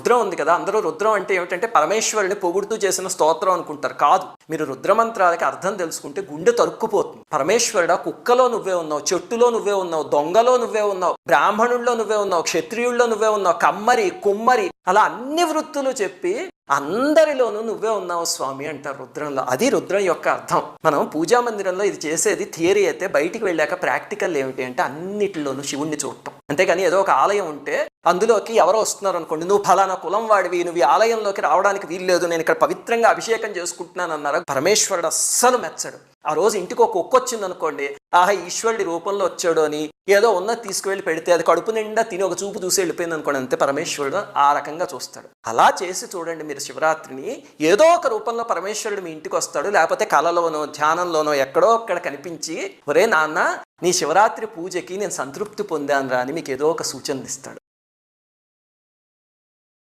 రుద్రం ఉంది కదా, అందరూ రుద్రం అంటే ఏమిటంటే పరమేశ్వరుని పొగుడుతూ చేసిన స్తోత్రం అనుకుంటారు. కాదు, మీరు రుద్రమంత్రాలకి అర్థం తెలుసుకుంటే గుండె తరుక్కుపోతుంది. పరమేశ్వరుడా, కుక్కలో నువ్వే ఉన్నావు, చెట్టులో నువ్వే ఉన్నావు, దొంగలో నువ్వే ఉన్నావు, బ్రాహ్మణుల్లో నువ్వే ఉన్నావు, క్షత్రియుల్లో నువ్వే ఉన్నావు, కమ్మరి కుమ్మరి అలా అన్ని వృత్తులు చెప్పి అందరిలోనూ నువ్వే ఉన్నావు స్వామి అంటారు రుద్రంలో. అది రుద్రం యొక్క అర్థం. మనం పూజా మందిరంలో ఇది చేసేది థియరీ అయితే, బయటికి వెళ్ళాక ప్రాక్టికల్ ఏమిటి అంటే అన్నిటిలోనూ శివుణ్ణి చూడటం. అంతేగాని ఏదో ఒక ఆలయం ఉంటే అందులోకి ఎవరో వస్తున్నారు అనుకోండి, నువ్వు ఫలానా కులం వాడివి, నువ్వు ఈ ఆలయంలోకి రావడానికి వీల్లేదు, నేను ఇక్కడ పవిత్రంగా అభిషేకం చేసుకుంటున్నాను అన్నారు. పరమేశ్వరుడు అస్సలు మెచ్చడు. ఆ రోజు ఇంటికి ఒక కుక్క వచ్చింది అనుకోండి, ఆహా ఈశ్వరుడి రూపంలో వచ్చాడు అని ఏదో ఉన్నది తీసుకువెళ్ళి పెడితే అది కడుపు నిండా తిని ఒక చూపు చూసి వెళ్ళిపోయింది అనుకోండి, అంతే. పరమేశ్వరుడు ఆ రకంగా చూస్తాడు. అలా చేసి చూడండి మీరు శివరాత్రిని. ఏదో ఒక రూపంలో పరమేశ్వరుడు మీ ఇంటికి వస్తాడు, లేకపోతే కళలోనో ధ్యానంలోనో ఎక్కడో అక్కడ కనిపించి, ఒరే నాన్న నీ శివరాత్రి పూజకి నేను సంతృప్తి పొందాను రా అని మీకు ఏదో ఒక సూచనలు ఇస్తాడు.